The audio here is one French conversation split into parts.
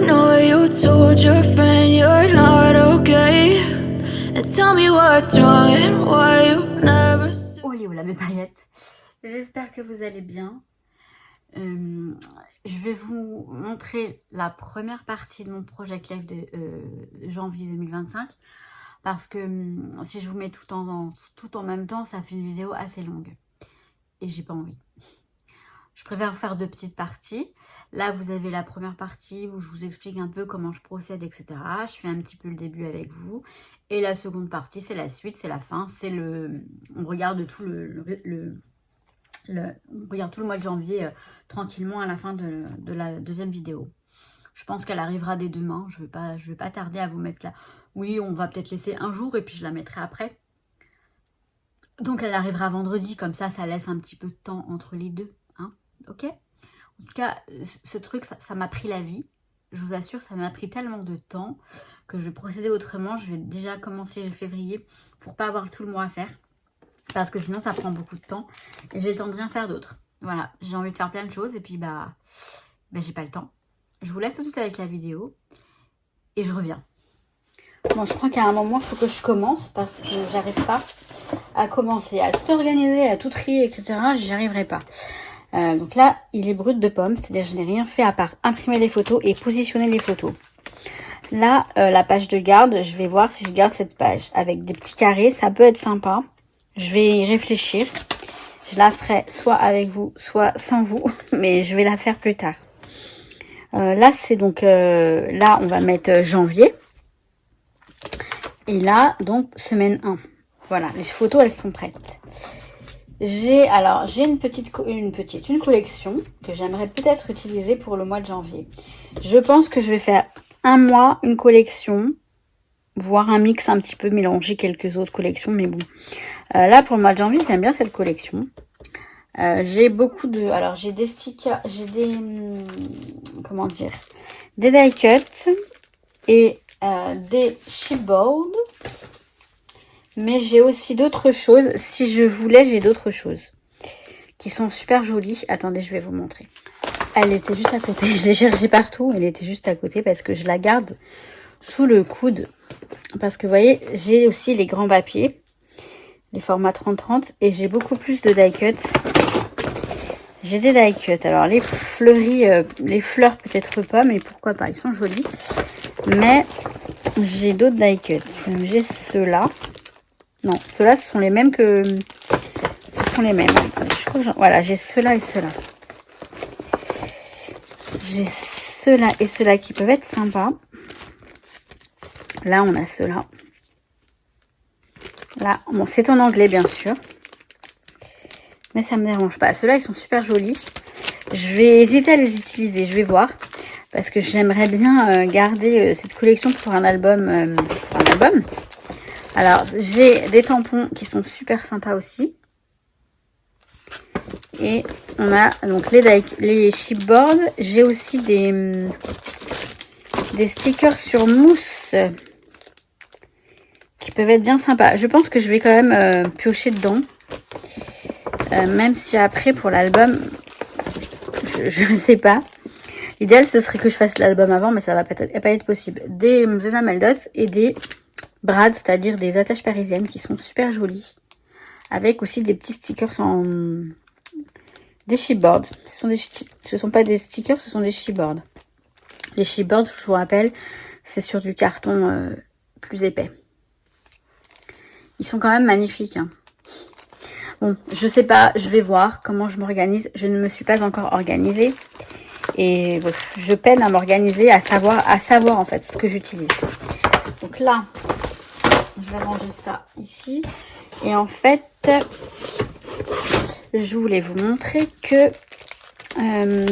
know you told your friend you're not okay. And tell me what's wrong and why you never. Oh là mes paillettes. J'espère que vous allez bien. Je vais vous montrer la première partie de mon Project Life de janvier 2025. Parce que si je vous mets tout en même temps, ça fait une vidéo assez longue. Et j'ai pas envie. Je préfère faire 2 petites parties. Là, vous avez la première partie où je vous explique un peu comment je procède, etc. Je fais un petit peu le début avec vous. Et la seconde partie, c'est la suite, c'est la fin. C'est on regarde tout on regarde tout le mois de janvier tranquillement à la fin de la deuxième vidéo. Je pense qu'elle arrivera dès demain. Je vais pas tarder à vous mettre là. Oui, on va peut-être laisser un jour et puis je la mettrai après. Donc elle arrivera vendredi, comme ça laisse un petit peu de temps entre les deux. Hein, ok ? En tout cas, ce truc, ça m'a pris la vie. Je vous assure, ça m'a pris tellement de temps que je vais procéder autrement. Je vais déjà commencer le février pour pas avoir tout le mois à faire. Parce que sinon, ça prend beaucoup de temps. Et j'ai le temps de rien faire d'autre. Voilà, j'ai envie de faire plein de choses. Et puis, j'ai pas le temps. Je vous laisse tout de suite avec la vidéo. Et je reviens. Bon, je crois qu'à un moment, il faut que je commence. Parce que j'arrive pas à commencer. À tout organiser, à tout trier, etc. J'y arriverai pas. Donc là, il est brut de pomme. C'est-à-dire je n'ai rien fait à part imprimer les photos et positionner les photos. Là, la page de garde, je vais voir si je garde cette page. Avec des petits carrés, ça peut être sympa. Je vais y réfléchir. Je la ferai soit avec vous, soit sans vous. Mais je vais la faire plus tard. Là, c'est donc... là, on va mettre janvier. Et là, donc, semaine 1. Voilà, les photos, elles sont prêtes. J'ai une collection que j'aimerais peut-être utiliser pour le mois de janvier. Je pense que je vais faire un mois, une collection, voire un mix un petit peu mélanger quelques autres collections, mais bon. Là, pour le mois de janvier, j'aime bien cette collection. J'ai beaucoup de... Alors, j'ai des stickers, j'ai des... comment dire, des die cuts et des chipboards. Mais j'ai aussi d'autres choses. Si je voulais, j'ai d'autres choses qui sont super jolies. Attendez, je vais vous montrer. Elle était juste à côté. Je l'ai cherchée partout. Elle était juste à côté parce que je la garde sous le coude. Parce que vous voyez, j'ai aussi les grands papiers. Les formats 30-30. Et j'ai beaucoup plus de die cuts. J'ai des die cuts. Alors, les fleuris, les fleurs peut-être pas, mais pourquoi pas. Ils sont jolis. Mais j'ai d'autres die cuts. J'ai ceux-là. Non, ceux-là, ce sont les mêmes que... Ce sont les mêmes. Je crois que voilà, j'ai ceux-là et ceux-là. J'ai ceux-là et ceux-là qui peuvent être sympas. Là, on a ceux-là. Là, bon, c'est en anglais, bien sûr. Mais ça ne me dérange pas. Ceux-là, ils sont super jolis. Je vais hésiter à les utiliser. Je vais voir. Parce que j'aimerais bien garder cette collection pour un album. Alors, j'ai des tampons qui sont super sympas aussi. Et on a donc les chipboards. J'ai aussi des stickers sur mousse qui peuvent être bien sympas. Je pense que je vais quand même piocher dedans. Même si après, pour l'album, je ne sais pas. L'idéal, ce serait que je fasse l'album avant, mais ça va pas être possible. Des enamel dots et des... brad, c'est-à-dire des attaches parisiennes qui sont super jolies. Avec aussi des petits stickers des chipboards. Ce sont pas des stickers, ce sont des chipboards. Les chipboards, je vous rappelle, c'est sur du carton plus épais. Ils sont quand même magnifiques. Hein. Bon, je sais pas, je vais voir comment je m'organise. Je ne me suis pas encore organisée. Et bon, je peine à m'organiser, à savoir en fait ce que j'utilise. Donc là... je vais ranger ça ici. Et en fait, je voulais vous montrer que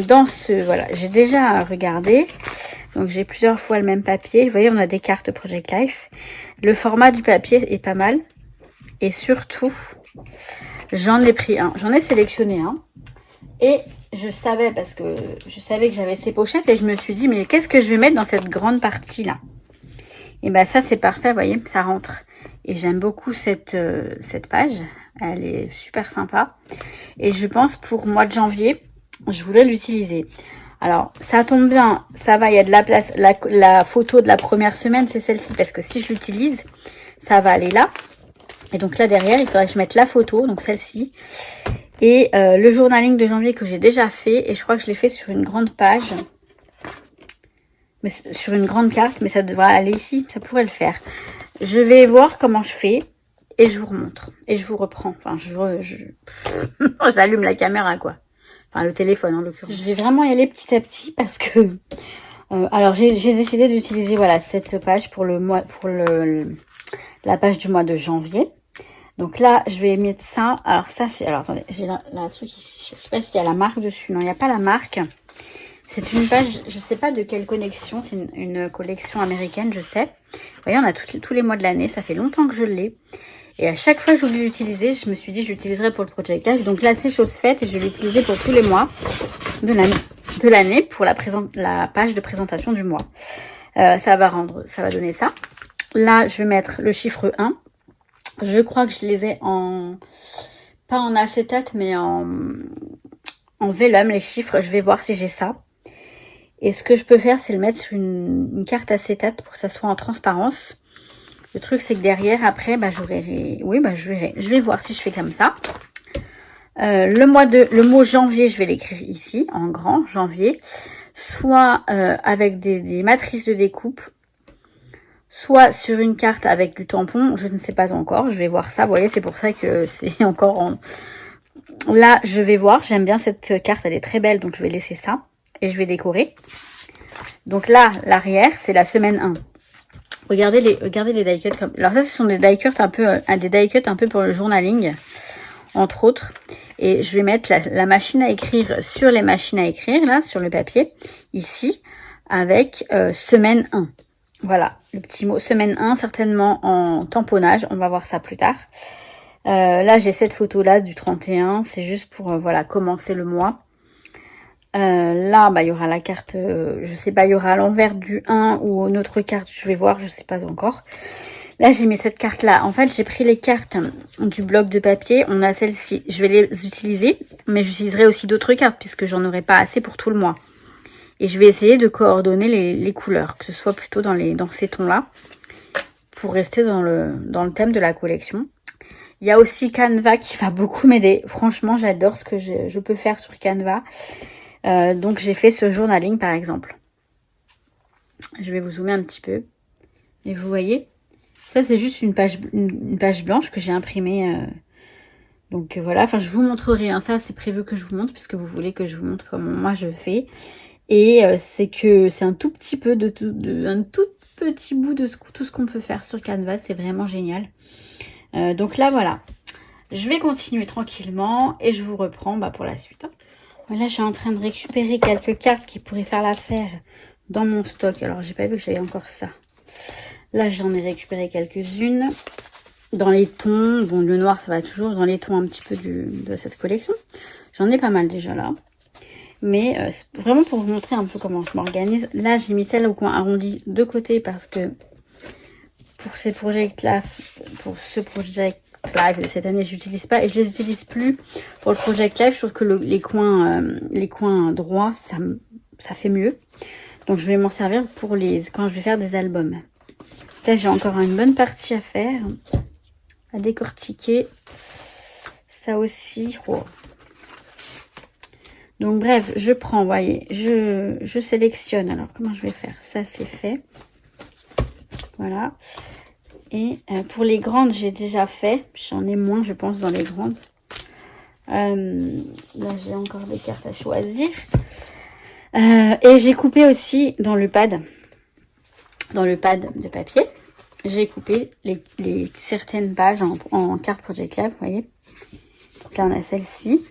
dans ce... Voilà, j'ai déjà regardé. Donc, j'ai plusieurs fois le même papier. Vous voyez, on a des cartes Project Life. Le format du papier est pas mal. Et surtout, j'en ai pris un. J'en ai sélectionné un. Et je savais, parce que je savais que j'avais ces pochettes. Et je me suis dit, mais qu'est-ce que je vais mettre dans cette grande partie-là? Et ben ça, c'est parfait. Vous voyez, ça rentre. Et j'aime beaucoup cette page. Elle est super sympa. Et je pense pour mois de janvier, je voulais l'utiliser. Alors, ça tombe bien, ça va, il y a de la place. La photo de la première semaine, c'est celle-ci. Parce que si je l'utilise, ça va aller là. Et donc là, derrière, il faudrait que je mette la photo, donc celle-ci. Et le journaling de janvier que j'ai déjà fait. Et je crois que je l'ai fait sur une grande page. Mais sur une grande carte, mais ça devrait aller ici. Ça pourrait le faire. Je vais voir comment je fais. Et je vous remontre. Et je vous reprends. Enfin, j'allume la caméra, quoi. Enfin, le téléphone, en l'occurrence. Je vais vraiment y aller petit à petit parce que... alors, j'ai décidé d'utiliser, voilà, cette page pour le mois, pour la page du mois de janvier. Donc là, je vais mettre ça. Alors ça, c'est... Alors, attendez, j'ai la truc ici. Je sais pas s'il y a la marque dessus. Non, il n'y a pas la marque. C'est une page, je sais pas de quelle collection. C'est une collection américaine, je sais. Vous voyez, on a tous les mois de l'année. Ça fait longtemps que je l'ai. Et à chaque fois que j'oublie l'utiliser, je me suis dit je l'utiliserai pour le Project Life. Donc là, c'est chose faite et je vais l'utiliser pour tous les mois de l'année pour la page de présentation du mois. Ça va donner ça. Là, je vais mettre le chiffre 1. Je crois que je les ai pas en acétate, mais en vellum, les chiffres. Je vais voir si j'ai ça. Et ce que je peux faire, c'est le mettre sur une carte acétate pour que ça soit en transparence. Le truc, c'est que derrière, après, bah, j'aurai... Oui, bah, je verrai. Je vais voir si je fais comme ça. Le mot janvier, je vais l'écrire ici, en grand, janvier. Soit avec des matrices de découpe, soit sur une carte avec du tampon. Je ne sais pas encore. Je vais voir ça. Vous voyez, c'est pour ça que c'est encore en... Là, je vais voir. J'aime bien cette carte. Elle est très belle, donc je vais laisser ça. Et je vais décorer. Donc là, l'arrière, c'est la semaine 1. Regardez les die cuts. Alors ça, ce sont des die cuts un peu pour le journaling, entre autres. Et je vais mettre la machine à écrire sur les machines à écrire, là, sur le papier, ici, avec semaine 1. Voilà, le petit mot semaine 1, certainement en tamponnage. On va voir ça plus tard. Là, j'ai cette photo-là du 31. C'est juste pour, voilà, commencer le mois. Là, bah, il y aura la carte, je sais pas, il y aura l'envers du 1 ou une autre carte, je vais voir, je sais pas encore. Là, j'ai mis cette carte-là. En fait, j'ai pris les cartes du bloc de papier. On a celle-ci. Je vais les utiliser, mais j'utiliserai aussi d'autres cartes puisque j'en aurai pas assez pour tout le mois. Et je vais essayer de coordonner les couleurs, que ce soit plutôt dans ces tons-là, pour rester dans le thème de la collection. Il y a aussi Canva qui va beaucoup m'aider. Franchement, j'adore ce que je peux faire sur Canva. Donc j'ai fait ce journaling par exemple. Je vais vous zoomer un petit peu. Et vous voyez, ça c'est juste une page blanche que j'ai imprimée. Donc voilà, enfin je vous montrerai. Hein. Ça c'est prévu que je vous montre puisque vous voulez que je vous montre comment moi je fais. Et c'est un tout petit peu un tout petit bout de tout ce qu'on peut faire sur Canva. C'est vraiment génial. Donc là voilà. Je vais continuer tranquillement et je vous reprends pour la suite. Hein. Là, je suis en train de récupérer quelques cartes qui pourraient faire l'affaire dans mon stock. Alors, j'ai pas vu que j'avais encore ça. Là, j'en ai récupéré quelques-unes. Dans les tons, bon, le noir, ça va toujours. Dans les tons un petit peu de cette collection. J'en ai pas mal déjà là. Mais vraiment pour vous montrer un peu comment je m'organise. Là, j'ai mis celle au coin arrondi de côté parce que pour ce projet Live de cette année, je n'utilise pas et je les utilise plus pour le Project Live. Je trouve que les coins droits, ça fait mieux. Donc je vais m'en servir pour quand je vais faire des albums. Là, j'ai encore une bonne partie à faire, à décortiquer. Ça aussi. Oh. Donc bref, je prends, voyez, je sélectionne. Alors comment je vais faire? Ça, c'est fait. Voilà. Et pour les grandes, j'ai déjà fait. J'en ai moins, je pense, dans les grandes. Là, j'ai encore des cartes à choisir. Et j'ai coupé aussi dans le pad de papier. J'ai coupé certaines pages en carte Project Live, vous voyez. Donc là, on a celle-ci.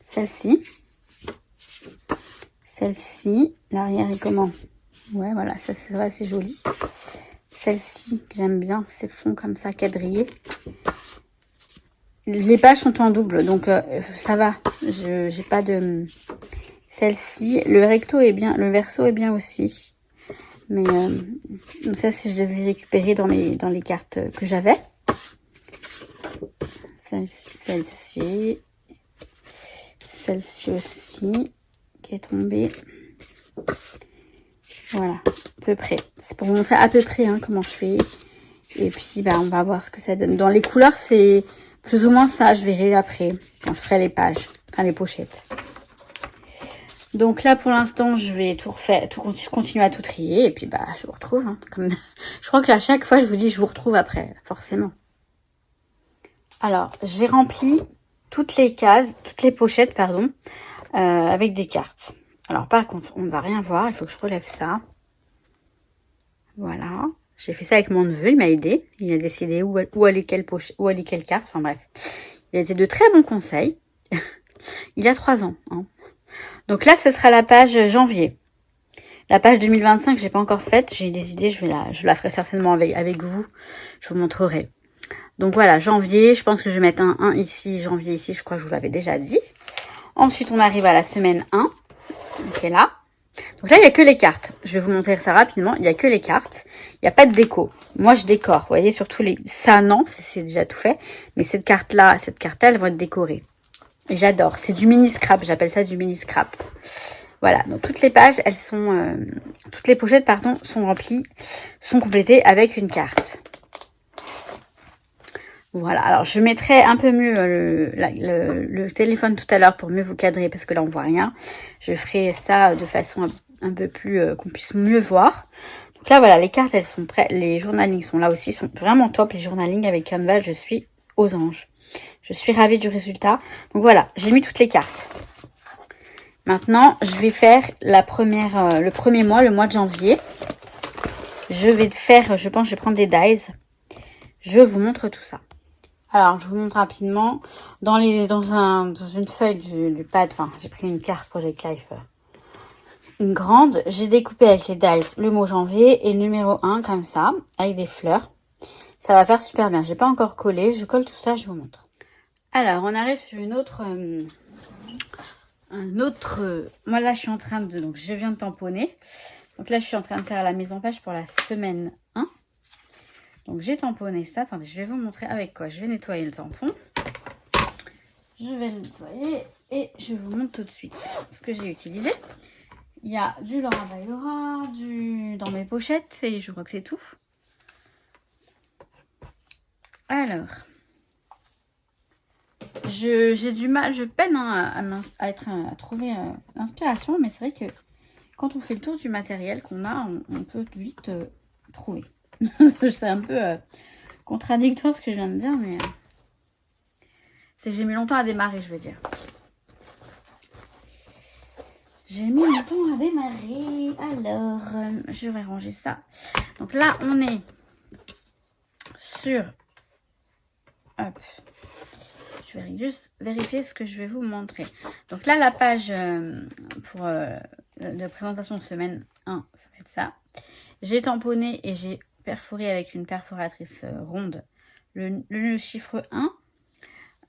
Celle-ci. Celle-ci. L'arrière est comment? Ouais, voilà, ça c'est vrai, c'est joli. Celle-ci, j'aime bien, ces fonds comme ça, quadrillés. Les pages sont en double, donc ça va. J'ai pas de... Celle-ci, le recto est bien, le verso est bien aussi. Mais donc ça, je les ai récupérés dans les cartes que j'avais. Celle-ci, celle-ci. Celle-ci aussi. qui est tombé. Voilà, à peu près. C'est pour vous montrer à peu près hein, comment je fais. Et puis, on va voir ce que ça donne. Dans les couleurs, c'est plus ou moins ça. Je verrai après, quand je ferai les pages, enfin les pochettes. Donc là, pour l'instant, je vais continuer à tout trier. Et puis, je vous retrouve. Hein, comme... Je crois qu'à chaque fois, je vous dis, je vous retrouve après, forcément. Alors, j'ai rempli toutes les cases, toutes les pochettes, pardon, avec des cartes. Alors, par contre, on ne va rien voir. Il faut que je relève ça. Voilà. J'ai fait ça avec mon neveu. Il m'a aidé. Il a décidé où aller quelle carte. Enfin, bref. Il a été de très bons conseils. Il a 3 ans. Hein. Donc là, ce sera la page janvier. La page 2025, j'ai pas encore faite. J'ai des idées. Je la ferai certainement avec vous. Je vous montrerai. Donc voilà, janvier. Je pense que je vais mettre un 1 ici, janvier ici. Je crois que je vous l'avais déjà dit. Ensuite, on arrive à la semaine 1. Qui est là. Donc là, il n'y a que les cartes. Je vais vous montrer ça rapidement. Il n'y a que les cartes. Il n'y a pas de déco. Moi, je décore. Vous voyez, surtout les... Ça, non, c'est déjà tout fait. Mais cette carte-là, elles vont être décorées. Et j'adore. C'est du mini scrap. J'appelle ça du mini scrap. Voilà. Donc, toutes les pages, elles sont... toutes les pochettes, pardon, sont remplies, sont complétées avec une carte. Voilà. Alors, je mettrai un peu mieux le téléphone tout à l'heure pour mieux vous cadrer parce que là, on voit rien. Je ferai ça de façon un peu plus... qu'on puisse mieux voir. Donc là, voilà, les cartes, elles sont prêtes. Les journalings sont là aussi. Ils sont vraiment top. Les journalings avec Canva, je suis aux anges. Je suis ravie du résultat. Donc voilà, j'ai mis toutes les cartes. Maintenant, je vais faire le premier mois, le mois de janvier. Je vais faire, je pense, je vais prendre des dies. Je vous montre tout ça. Alors, je vous montre rapidement. Dans une feuille du pad, enfin, j'ai pris une carte Project Life, une grande. J'ai découpé avec les dies le mot janvier et le numéro 1, comme ça, avec des fleurs. Ça va faire super bien. J'ai pas encore collé. Je colle tout ça, je vous montre. Alors, on arrive sur une autre... moi, là, je suis en train de... Donc, je viens de tamponner. Donc là, je suis en train de faire la mise en page pour la semaine 1. Donc, j'ai tamponné ça. Attendez, je vais vous montrer avec quoi. Je vais nettoyer le tampon. Je vais le nettoyer et je vous montre tout de suite ce que j'ai utilisé. Il y a du Laura by Laura, dans mes pochettes et je crois que c'est tout. Alors, j'ai du mal, je peine à trouver l'inspiration, mais c'est vrai que quand on fait le tour du matériel qu'on a, on peut vite trouver. C'est un peu contradictoire ce que je viens de dire, mais j'ai mis longtemps à démarrer, je veux dire. J'ai mis longtemps à démarrer. Alors, je vais ranger ça. Donc là, on est sur... Hop. Je vais juste vérifier ce que je vais vous montrer. Donc là, la page de présentation de semaine 1, ça va être ça. J'ai tamponné et j'ai perforé avec une perforatrice ronde le chiffre 1.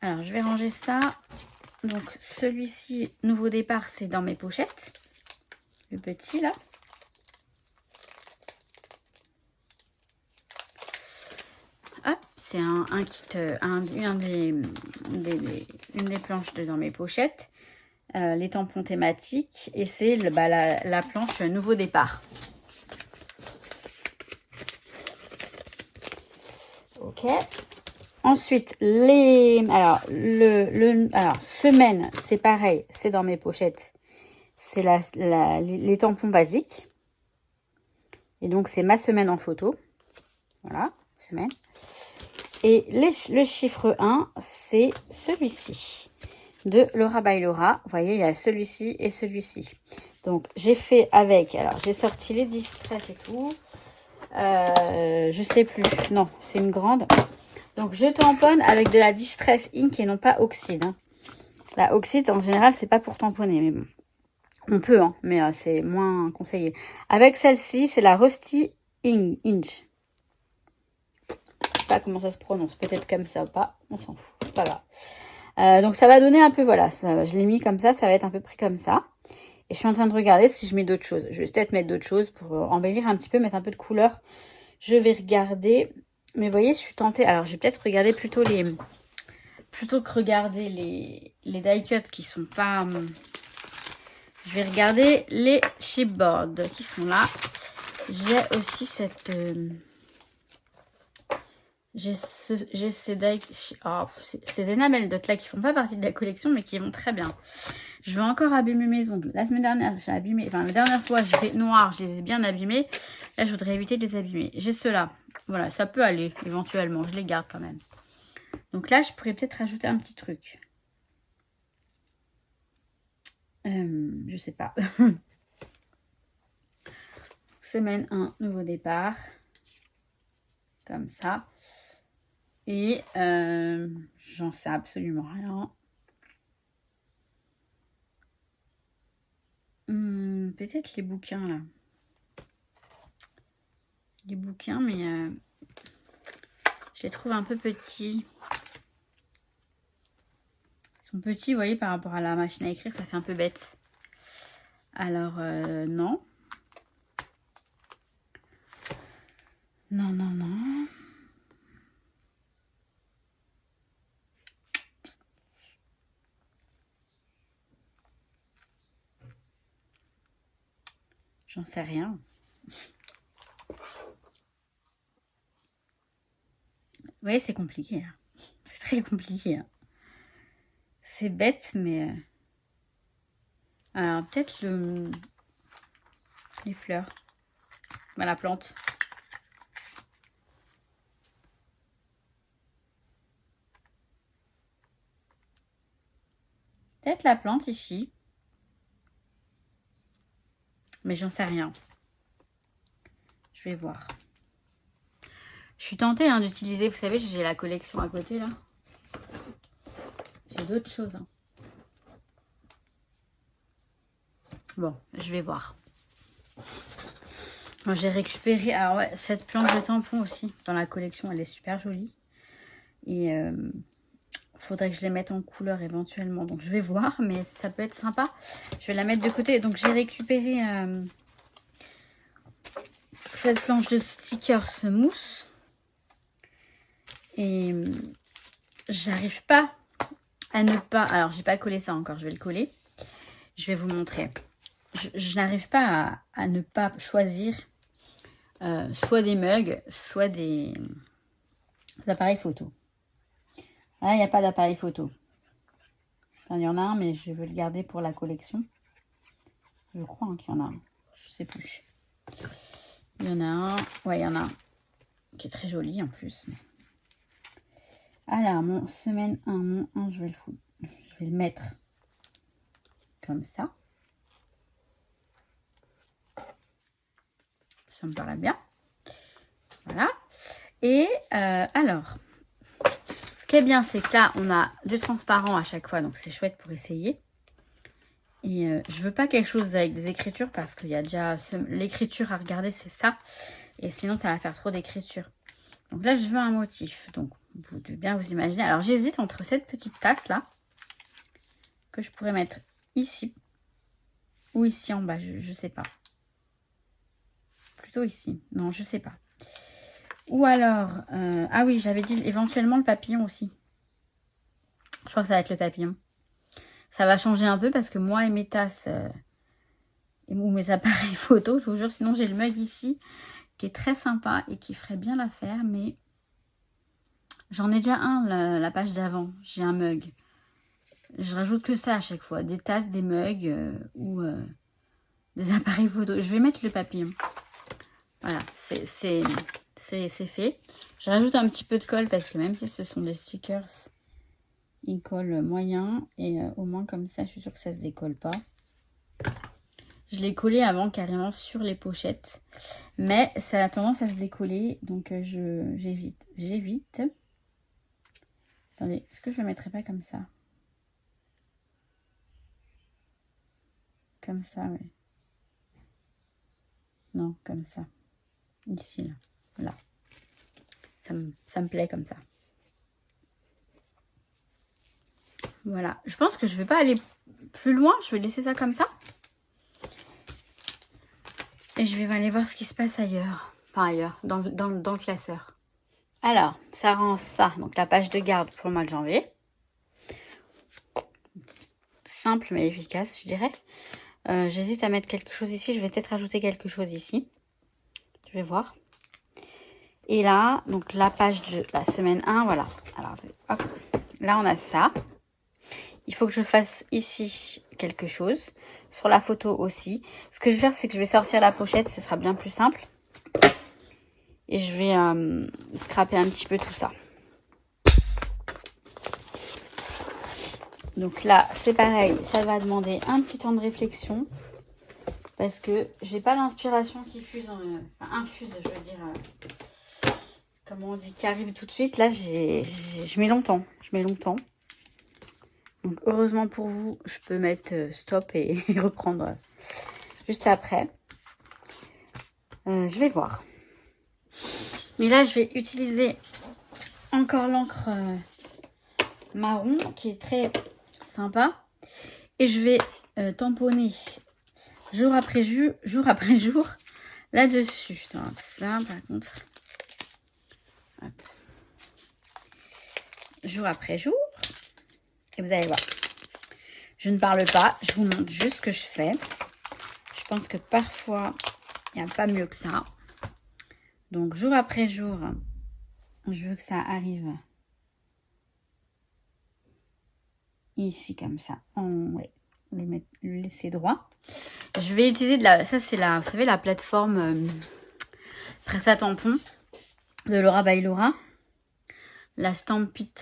Alors, je vais ranger ça. Donc, celui-ci, nouveau départ, c'est dans mes pochettes. Le petit, là. Hop, c'est un kit, une des planches dans mes pochettes. Les tampons thématiques. Et c'est la planche nouveau départ. Ok. Ensuite, alors, semaine, c'est pareil, c'est dans mes pochettes. C'est les tampons basiques. Et donc, c'est ma semaine en photo. Voilà, semaine. Et le chiffre 1, c'est celui-ci. De Laura by Laura. Vous voyez, il y a celui-ci et celui-ci. Donc, j'ai fait avec... Alors, j'ai sorti les distress et tout. Je sais plus. Non, c'est une grande... Donc, je tamponne avec de la Distress Ink et non pas Oxide. Hein. La Oxide, en général, c'est pas pour tamponner. Mais bon, on peut, hein, mais c'est moins conseillé. Avec celle-ci, c'est la Rusty Inch. Je sais pas comment ça se prononce. Peut-être comme ça ou pas. On s'en fout. C'est pas grave. Donc, ça va donner un peu, voilà. Je l'ai mis comme ça. Ça va être à peu près comme ça. Et je suis en train de regarder si je mets d'autres choses. Je vais peut-être mettre d'autres choses pour embellir un petit peu, mettre un peu de couleur. Je vais regarder... Mais vous voyez, je suis tentée. Alors, je vais peut-être regarder plutôt que regarder les die cuts qui sont pas Je vais regarder les chipboards qui sont là. J'ai aussi cette... j'ai ces enamel dots là qui font pas partie de la collection mais qui vont très bien. Je vais encore abîmer mes ongles. La semaine dernière, j'ai abîmé... Enfin, la dernière fois, j'ai fait noir, je les ai bien abîmés. Là, je voudrais éviter de les abîmer. J'ai ceux-là. Voilà, ça peut aller éventuellement. Je les garde quand même. Donc là, je pourrais peut-être rajouter un petit truc. Je sais pas. Semaine 1, nouveau départ. Comme ça. Et j'en sais absolument rien. Peut-être les bouquins là. Les bouquins, mais je les trouve un peu petits. Ils sont petits, vous voyez, par rapport à la machine à écrire, ça fait un peu bête. Alors, non. Non, non, non. J'en sais rien. Vous voyez, c'est compliqué. Hein. C'est très compliqué. Hein. C'est bête, mais... Alors, peut-être les fleurs. Bah, la plante. Peut-être la plante ici. Mais j'en sais rien. Je vais voir. Je suis tentée hein, d'utiliser, vous savez, j'ai la collection à côté là. J'ai d'autres choses. Hein. Bon, je vais voir. J'ai récupéré, alors ouais, cette planche de tampon aussi dans la collection, elle est super jolie. Et faudrait que je les mette en couleur éventuellement. Donc je vais voir, mais ça peut être sympa. Je vais la mettre de côté. Donc j'ai récupéré cette planche de stickers mousse. Et j'arrive pas à ne pas... Alors j'ai pas collé ça encore, je vais le coller. Je vais vous montrer. Je n'arrive pas à ne pas choisir soit des mugs, soit des appareils photo. Là, il n'y a pas d'appareil photo. Enfin, il y en a un, mais je veux le garder pour la collection. Je crois hein, qu'il y en a un. Je sais plus. Il y en a un. Ouais, il y en a un. Qui est très joli en plus. Alors, mon semaine 1, mon 1, je vais le foutre. Je vais le mettre comme ça. Ça me paraît bien. Voilà. Et alors, ce qui est bien, c'est que là, on a du transparent à chaque fois. Donc, c'est chouette pour essayer. Et je veux pas quelque chose avec des écritures parce qu'il y a déjà l'écriture à regarder, c'est ça. Et sinon, ça va faire trop d'écriture. Donc là, je veux un motif. Donc, vous devez bien vous imaginer. Alors, j'hésite entre cette petite tasse là que je pourrais mettre ici ou ici en bas. Je sais pas. Plutôt ici. Non, je sais pas. Ou alors, ah oui, j'avais dit éventuellement le papillon aussi. Je crois que ça va être le papillon. Ça va changer un peu parce que moi et mes tasses ou mes appareils photo, je vous jure, sinon j'ai le mug ici qui est très sympa et qui ferait bien l'affaire, mais j'en ai déjà un la page d'avant. J'ai un mug. Je rajoute que ça à chaque fois, des tasses, des mugs ou des appareils photo. Je vais mettre le papillon. Voilà, c'est fait. Je rajoute un petit peu de colle parce que même si ce sont des stickers, ils collent moyen et au moins comme ça, je suis sûre que ça se décolle pas. Je l'ai collé avant carrément sur les pochettes, mais ça a tendance à se décoller, donc j'évite. Attendez, est-ce que je le mettrais pas comme ça? Comme ça, oui. Non, comme ça. Ici, là. Là. Ça me plaît comme ça. Voilà. Je pense que je vais pas aller plus loin. Je vais laisser ça comme ça. Et je vais aller voir ce qui se passe ailleurs. Enfin ailleurs, dans le classeur. Alors, ça rend ça. Donc la page de garde pour le mois de janvier. Simple mais efficace, je dirais. J'hésite à mettre quelque chose ici. Je vais peut-être ajouter quelque chose ici. Je vais voir. Et là, donc la page de la semaine 1, voilà. Alors, hop. Là, on a ça. Il faut que je fasse ici quelque chose. Sur la photo aussi. Ce que je vais faire, c'est que je vais sortir la pochette. Ce sera bien plus simple. Et je vais scraper un petit peu tout ça. Donc là, c'est pareil. Ça va demander un petit temps de réflexion. Parce que j'ai pas l'inspiration qui fuse, infuse, je veux dire. Comment on dit, qui arrive tout de suite. Là, je mets longtemps. Donc, heureusement pour vous, je peux mettre stop et reprendre juste après. Je vais voir. Mais là, je vais utiliser encore l'encre marron qui est très sympa. Et je vais tamponner jour après jour là-dessus. Donc, ça, par contre... Hop. Jour après jour. Et vous allez voir. Je ne parle pas. Je vous montre juste ce que je fais. Je pense que parfois, il n'y a pas mieux que ça. Donc, jour après jour, je veux que ça arrive ici, comme ça. Ouais, le laisser droit. Je vais utiliser de la... Ça, c'est la... Vous savez, la plateforme presse à tampon de Laura by Laura. La Stampit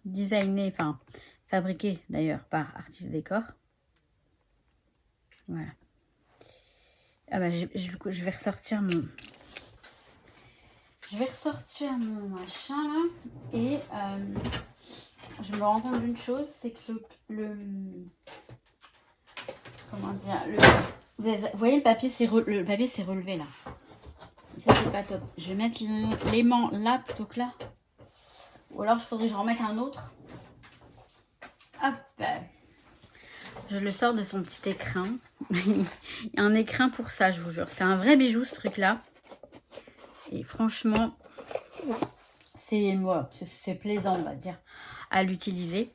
designée, enfin, fabriquée d'ailleurs par Artist Décor. Voilà. Ah bah, je vais ressortir mon... Je vais ressortir mon machin là. Et je me rends compte d'une chose, c'est que comment dire, vous voyez, le papier s'est relevé là. Ça, c'est pas top. Je vais mettre l'aimant là plutôt que là. Ou alors, il faudrait que je remette un autre. Hop. Je le sors de son petit écrin. Il y a un écrin pour ça, je vous jure. C'est un vrai bijou, ce truc-là. Et franchement, c'est plaisant, on va dire, à l'utiliser.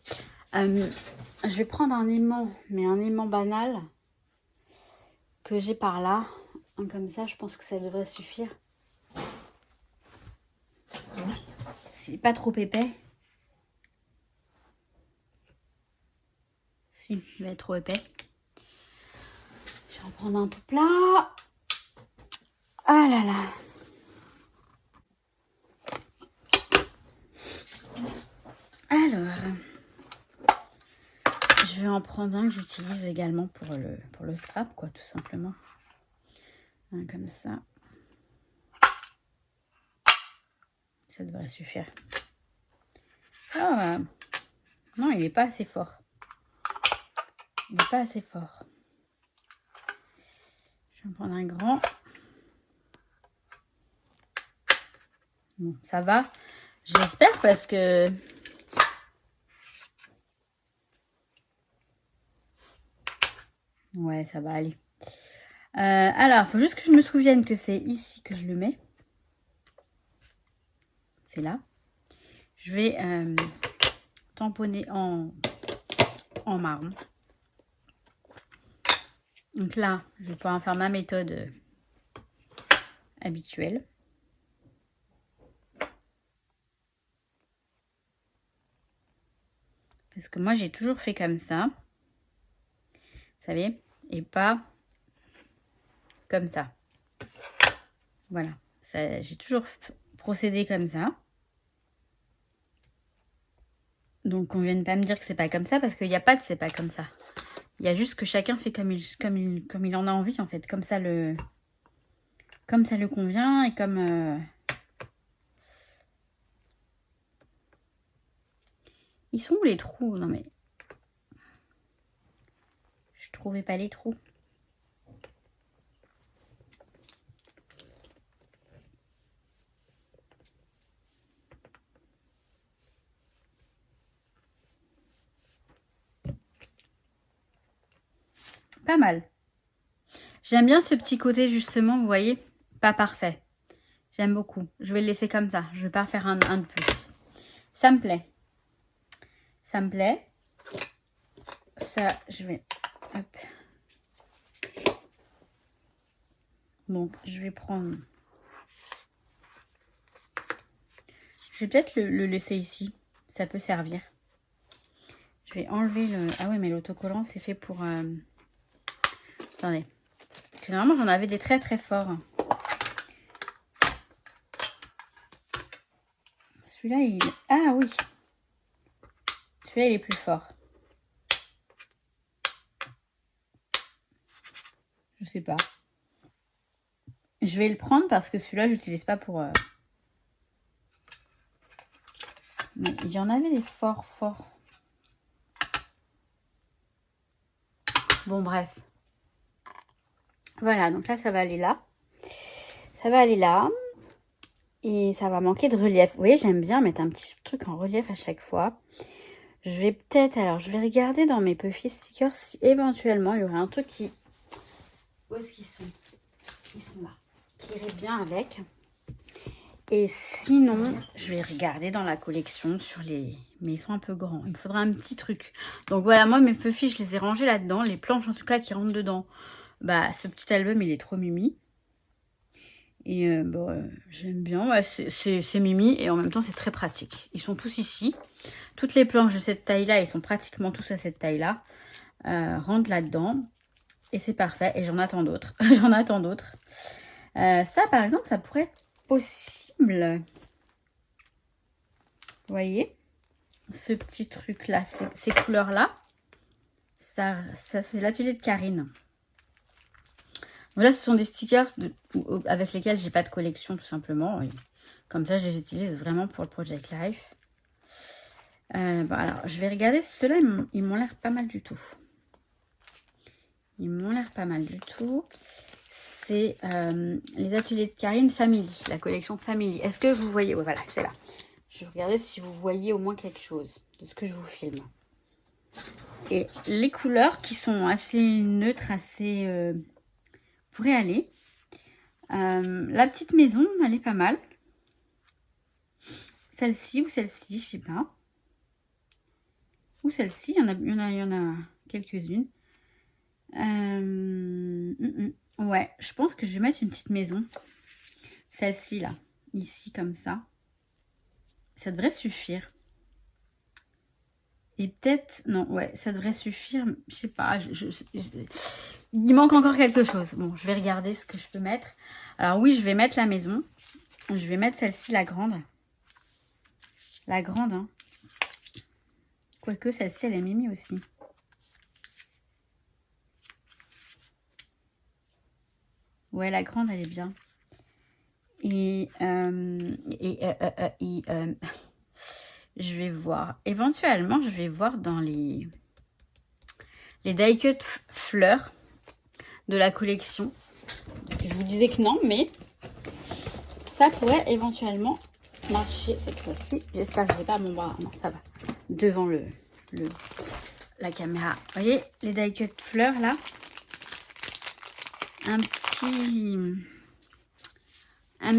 Je vais prendre un aimant, mais un aimant banal que j'ai par là. Comme ça, je pense que ça devrait suffire. C'est pas trop épais. Si, il va être trop épais. Je vais en prendre un tout plat. Ah là là. Alors, je vais en prendre un que j'utilise également pour le scrap, quoi, tout simplement. Un comme ça. Ça devrait suffire. Ah, non, il n'est pas assez fort. Il n'est pas assez fort. Je vais en prendre un grand. Bon, ça va. J'espère parce que... Ouais, ça va aller. Alors, il faut juste que je me souvienne que c'est ici que je le mets. C'est là. Je vais tamponner en marron. Donc là, je vais pouvoir faire ma méthode habituelle. Parce que moi, j'ai toujours fait comme ça. Vous savez, et pas comme ça. Voilà. J'ai toujours procédé comme ça. Donc, on ne vienne pas me dire que c'est pas comme ça, parce qu'il n'y a pas de c'est pas comme ça. Il y a juste que chacun fait comme il en a envie, en fait. Comme ça le convient et comme... Ils sont où les trous? Non, mais... Je trouvais pas les trous. Pas mal. J'aime bien ce petit côté, justement, vous voyez, pas parfait. J'aime beaucoup. Je vais le laisser comme ça. Je vais pas faire un de plus. Ça me plaît. Ça me plaît. Ça, je vais Hop. Donc, je vais prendre... Je vais peut-être le laisser ici. Ça peut servir. Je vais enlever le... Ah oui, mais l'autocollant, c'est fait pour... Attendez. Généralement, j'en avais des très très forts. Celui-là, il... Ah oui. Celui-là, il est plus fort. Je sais pas. Je vais le prendre parce que celui-là, j'utilise pas pour... Mais il y en avait des forts. Bon, bref. Voilà, donc là, ça va aller là. Ça va aller là. Et ça va manquer de relief. Vous voyez, j'aime bien mettre un petit truc en relief à chaque fois. Je vais peut-être... Alors, je vais regarder dans mes Puffy stickers si éventuellement, il y aurait un truc qui... Où est-ce qu'ils sont? Ils sont là. Qui irait bien avec. Et sinon, je vais regarder dans la collection sur les... Mais ils sont un peu grands. Il me faudra un petit truc. Donc voilà, moi, mes Puffy, je les ai rangés là-dedans. Les planches, en tout cas, qui rentrent dedans. Bah, ce petit album, il est trop mimi. Et bon, j'aime bien. Ouais, c'est mimi. Et en même temps, c'est très pratique. Ils sont tous ici. Toutes les planches de cette taille-là, ils sont pratiquement tous à cette taille-là. Rentrent là-dedans. Et c'est parfait. Et j'en attends d'autres. J'en attends d'autres. Ça, par exemple, ça pourrait être possible. Vous voyez, ce petit truc-là, ces couleurs-là, ça c'est l'atelier de Karine. Donc là, ce sont des stickers avec lesquels j'ai pas de collection, tout simplement. Et comme ça, je les utilise vraiment pour le Project Life. Bon, alors, je vais regarder. Ceux-là, ils m'ont l'air pas mal du tout. Ils m'ont l'air pas mal du tout. C'est les ateliers de Karine Family, la collection Family. Est-ce que vous voyez? Ouais, voilà, c'est là. Je vais regarder si vous voyez au moins quelque chose de ce que je vous filme. Et les couleurs qui sont assez neutres, assez... pourraient aller. La petite maison, elle est pas mal. Celle-ci ou celle-ci, je sais pas. Ou celle-ci, il y en a quelques-unes. Ouais, je pense que je vais mettre une petite maison. Celle-ci, là. Ici, comme ça. Ça devrait suffire. Et peut-être... Non, ouais, ça devrait suffire. Je sais pas. Il manque encore quelque chose. Bon, je vais regarder ce que je peux mettre. Alors oui, je vais mettre la maison. Je vais mettre celle-ci, la grande. La grande, hein. Quoique celle-ci, elle est mimi aussi. Ouais, la grande, elle est bien. Et je vais voir. Éventuellement, je vais voir dans les die cut fleurs de la collection. Je vous disais que non, mais ça pourrait éventuellement marcher cette fois-ci. J'espère que je n'ai pas mon bras. Non, ça va. Devant la caméra. Vous voyez, les die cut fleurs là. Un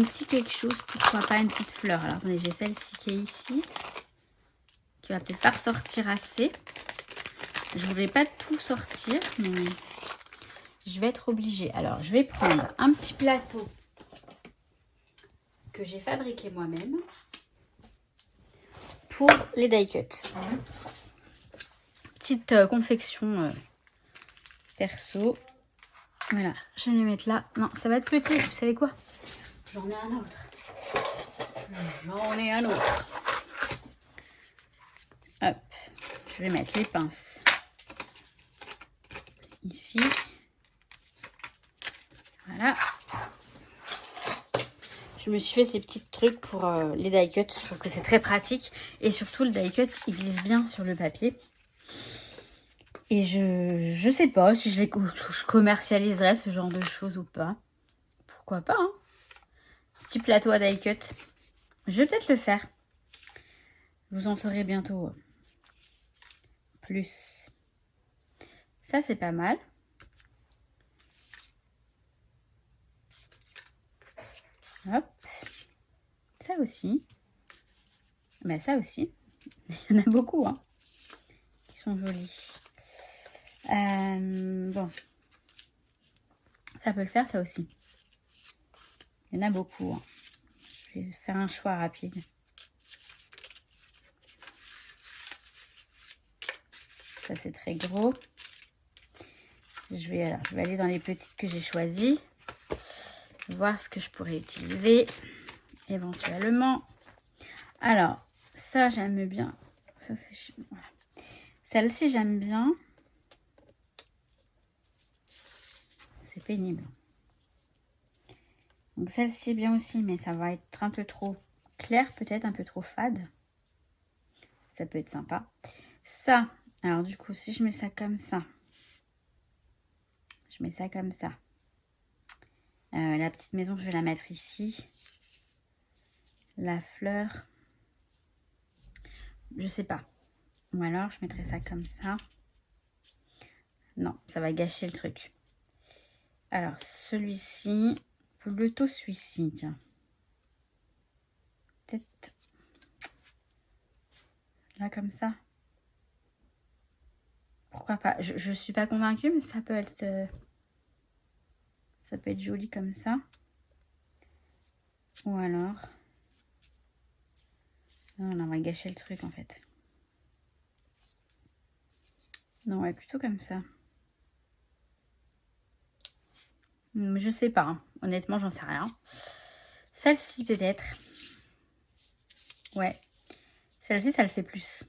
petit quelque chose, pourquoi pas une petite fleur. Alors attendez, j'ai celle-ci qui est ici, qui va peut-être pas ressortir assez. Je voulais pas tout sortir, mais je vais être obligée. Alors je vais prendre un petit plateau que j'ai fabriqué moi-même pour les die cut. Petite confection perso. Voilà, je vais les mettre là. Non, ça va être petit, vous savez quoi? J'en ai un autre. J'en ai un autre. Hop, je vais mettre les pinces ici. Voilà. Je me suis fait ces petits trucs pour les die cut. Je trouve que c'est très pratique. Et surtout, le die cut, il glisse bien sur le papier. Et je sais pas si je commercialiserai ce genre de choses ou pas. Pourquoi pas, hein? Petit plateau à die cut. Je vais peut-être le faire. Vous en saurez bientôt plus. Ça, c'est pas mal. Hop. Ça aussi. Ben, ça aussi. Il y en a beaucoup, hein, qui sont jolis. Bon. Ça peut le faire, ça aussi. Il y en a beaucoup. Hein. Je vais faire un choix rapide. Ça, c'est très gros. Je vais aller dans les petites que j'ai choisies. Voir ce que je pourrais utiliser éventuellement. Alors, ça, j'aime bien. Ça, voilà. Celle-ci, j'aime bien. C'est pénible. Donc, celle-ci est bien aussi, mais ça va être un peu trop clair, peut-être un peu trop fade. Ça peut être sympa. Ça, alors du coup, si je mets ça comme ça, je mets ça comme ça. La petite maison, je vais la mettre ici. La fleur, je sais pas. Ou alors, je mettrai ça comme ça. Non, ça va gâcher le truc. Alors, celui-ci, plutôt celui-ci, tiens. Peut-être là, comme ça. Pourquoi pas? Je suis pas convaincue, mais ça peut être joli comme ça. Ou alors... Non, on va gâcher le truc, en fait. Non, ouais, plutôt comme ça. Mais je sais pas. Hein. Honnêtement, j'en sais rien. Celle-ci, peut-être. Ouais. Celle-ci, ça le fait plus.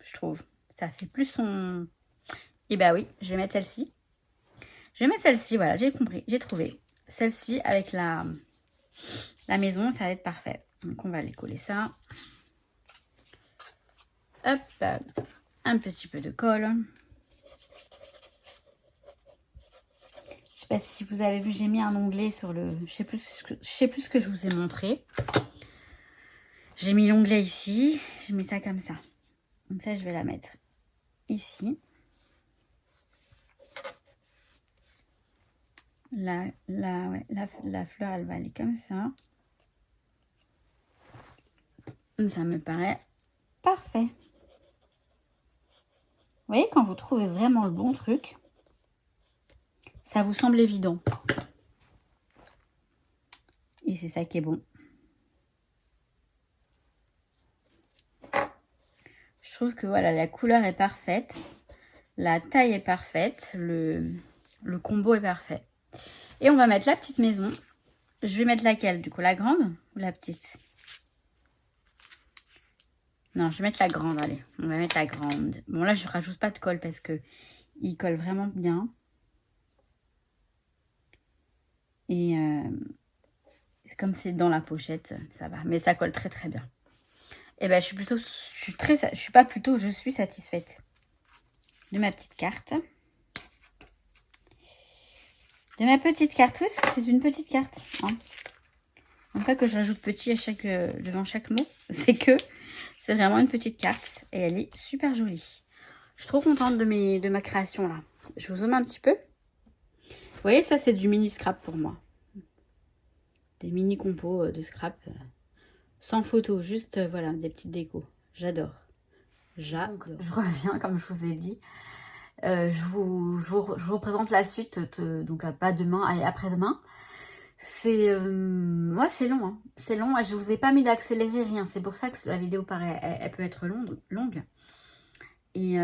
Je trouve. Ça fait plus son... Et bah oui, je vais mettre celle-ci. Je vais mettre celle-ci, voilà, j'ai compris, j'ai trouvé. Celle-ci avec la maison, ça va être parfait. Donc on va aller coller ça. Hop, un petit peu de colle. Je sais pas si vous avez vu, j'ai mis un onglet sur le... Je sais plus ce que je vous ai montré. J'ai mis l'onglet ici, j'ai mis ça comme ça. Donc ça, je vais la mettre ici. La fleur, elle va aller comme ça. Ça me paraît parfait. Vous voyez, quand vous trouvez vraiment le bon truc, ça vous semble évident. Et c'est ça qui est bon. Je trouve que voilà, la couleur est parfaite. La taille est parfaite. Le combo est parfait. Et on va mettre la petite maison. Je vais mettre laquelle du coup? La grande ou la petite? Non, je vais mettre la grande. Allez, on va mettre la grande. Bon, là, je rajoute pas de colle parce que il colle vraiment bien. Et comme c'est dans la pochette, ça va. Mais ça colle très très bien. Et ben, je suis satisfaite de ma petite carte. De ma petite carte, oui, c'est une petite carte. Hein. Non pas que je rajoute petit devant chaque mot, c'est que c'est vraiment une petite carte et elle est super jolie. Je suis trop contente de ma création là. Je vous zoome un petit peu. Vous voyez, ça c'est du mini scrap pour moi. Des mini compos de scrap. Sans photo, juste voilà, des petites décos. J'adore. J'adore. Je reviens, comme je vous ai dit. Je vous présente la suite, donc pas demain, allez, après-demain. C'est ouais, c'est long, hein. C'est long. Je vous ai pas mis d'accélérer, rien. C'est pour ça que la vidéo paraît, elle peut être longue. Et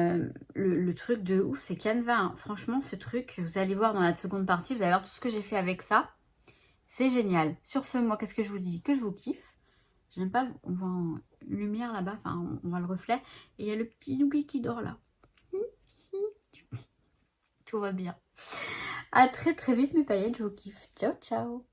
le truc de ouf, c'est Canva. Hein. Franchement, ce truc, vous allez voir dans la seconde partie, vous allez voir tout ce que j'ai fait avec ça. C'est génial. Sur ce, moi, qu'est-ce que je vous dis? Que je vous kiffe. J'aime pas, on voit en lumière là-bas, enfin, on voit le reflet. Et il y a le petit Nougat qui dort là. Tout va bien. À très très vite mes paillettes, je vous kiffe. Ciao ciao.